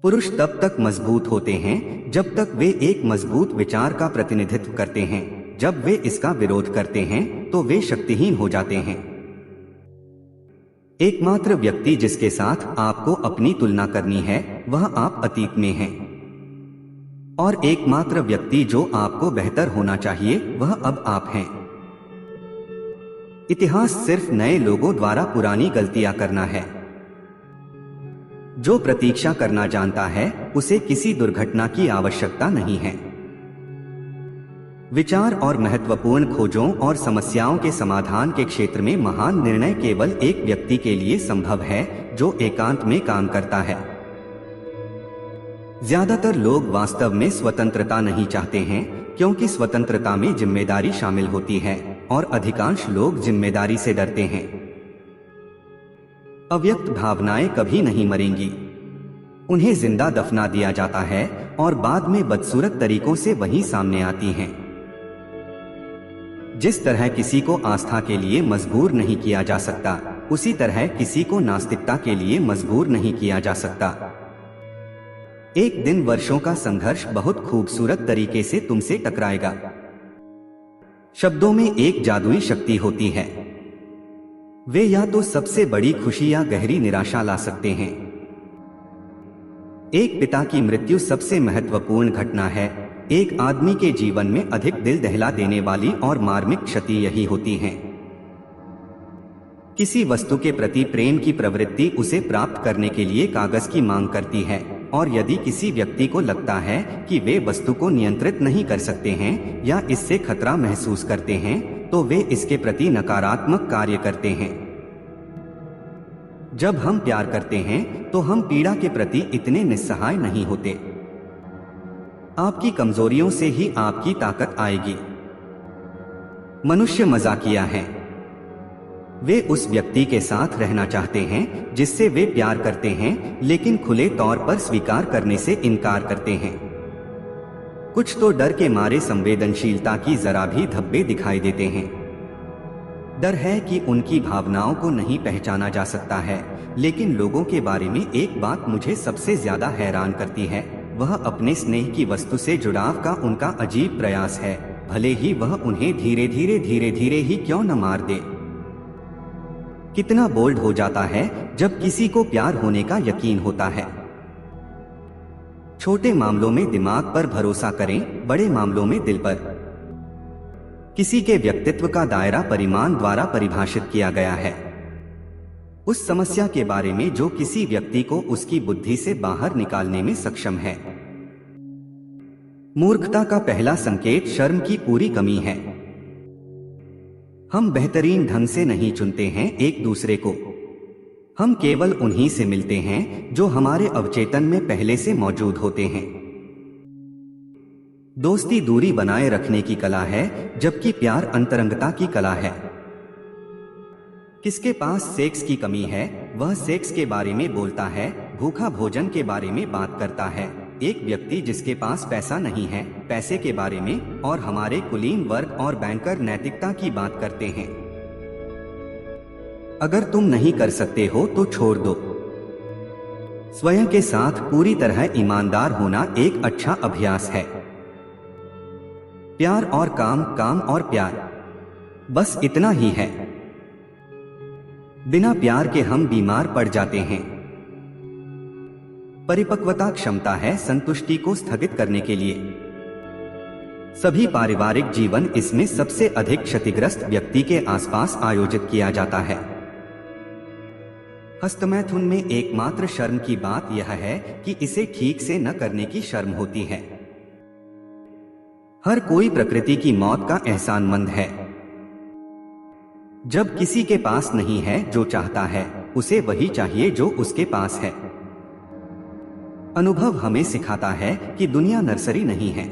पुरुष तब तक मजबूत होते हैं जब तक वे एक मजबूत विचार का प्रतिनिधित्व करते हैं। जब वे इसका विरोध करते हैं तो वे शक्तिहीन हो जाते हैं। एकमात्र व्यक्ति जिसके साथ आपको अपनी तुलना करनी है वह आप अतीत में हैं, और एकमात्र व्यक्ति जो आपको बेहतर होना चाहिए वह अब आप हैं। इतिहास सिर्फ नए लोगों द्वारा पुरानी गलतियां करना है। जो प्रतीक्षा करना जानता है उसे किसी दुर्घटना की आवश्यकता नहीं है। विचार और महत्वपूर्ण खोजों और समस्याओं के समाधान के क्षेत्र में महान निर्णय केवल एक व्यक्ति के लिए संभव है जो एकांत में काम करता है। ज्यादातर लोग वास्तव में स्वतंत्रता नहीं चाहते हैं क्योंकि स्वतंत्रता में जिम्मेदारी शामिल होती है और अधिकांश लोग जिम्मेदारी से डरते हैं। अव्यक्त भावनाएं कभी नहीं मरेंगी, उन्हें जिंदा दफना दिया जाता है और बाद में बदसूरत तरीकों से वही सामने आती हैं। जिस तरह किसी को आस्था के लिए मजबूर नहीं किया जा सकता, उसी तरह किसी को नास्तिकता के लिए मजबूर नहीं किया जा सकता। एक दिन वर्षों का संघर्ष बहुत खूबसूरत तरीके से तुमसे टकराएगा। शब्दों में एक जादुई शक्ति होती है, वे या तो सबसे बड़ी खुशी या गहरी निराशा ला सकते हैं। एक पिता की मृत्यु सबसे महत्वपूर्ण घटना है। एक आदमी के जीवन में अधिक दिल दहला देने वाली और मार्मिक क्षति यही होती है। किसी वस्तु के प्रति प्रेम की प्रवृत्ति उसे प्राप्त करने के लिए कागज की मांग करती है, और यदि किसी व्यक्ति को लगता है कि वे वस्तु को नियंत्रित नहीं कर सकते हैं या इससे खतरा महसूस करते हैं तो वे इसके प्रति नकारात्मक कार्य करते हैं। जब हम प्यार करते हैं तो हम पीड़ा के प्रति इतने निस्सहाय नहीं होते। आपकी कमजोरियों से ही आपकी ताकत आएगी। मनुष्य मजाकिया हैं। वे उस व्यक्ति के साथ रहना चाहते हैं जिससे वे प्यार करते हैं, लेकिन खुले तौर पर स्वीकार करने से इनकार करते हैं। कुछ तो डर के मारे संवेदनशीलता की जरा भी धब्बे दिखाई देते हैं। डर है कि उनकी भावनाओं को नहीं पहचाना जा सकता है। लेकिन लोगों के बारे में एक बात मुझे सबसे ज्यादा हैरान करती है, वह अपने स्नेह की वस्तु से जुड़ाव का उनका अजीब प्रयास है, भले ही वह उन्हें धीरे धीरे ही क्यों न मार दे। कितना बोल्ड हो जाता है जब किसी को प्यार होने का यकीन होता है। छोटे मामलों में दिमाग पर भरोसा करें, बड़े मामलों में दिल पर। किसी के व्यक्तित्व का दायरा परिमाण द्वारा परिभाषित किया गया है। उस समस्या के बारे में जो किसी व्यक्ति को उसकी बुद्धि से बाहर निकालने में सक्षम है। मूर्खता का पहला संकेत शर्म की पूरी कमी है। हम बेहतरीन ढंग से नहीं चुनते हैं एक दूसरे को, हम केवल उन्हीं से मिलते हैं जो हमारे अवचेतन में पहले से मौजूद होते हैं। दोस्ती दूरी बनाए रखने की कला है, जबकि प्यार अंतरंगता की कला है। किसके पास सेक्स की कमी है वह सेक्स के बारे में बोलता है, भूखा भोजन के बारे में बात करता है। एक व्यक्ति जिसके पास पैसा नहीं है पैसे के बारे में, और हमारे कुलीन वर्ग और बैंकर नैतिकता की बात करते हैं। अगर तुम नहीं कर सकते हो तो छोड़ दो। स्वयं के साथ पूरी तरह ईमानदार होना एक अच्छा अभ्यास है। प्यार और काम, काम और प्यार, बस इतना ही है। बिना प्यार के हम बीमार पड़ जाते हैं। परिपक्वता क्षमता है संतुष्टि को स्थगित करने के लिए। सभी पारिवारिक जीवन इसमें सबसे अधिक क्षतिग्रस्त व्यक्ति के आसपास आयोजित किया जाता है। हस्तमैथुन में एकमात्र शर्म की बात यह है कि इसे ठीक से न करने की शर्म होती है। हर कोई प्रकृति की मौत का एहसानमंद है। जब किसी के पास नहीं है जो चाहता है, उसे वही चाहिए जो उसके पास है। अनुभव हमें सिखाता है कि दुनिया नर्सरी नहीं है।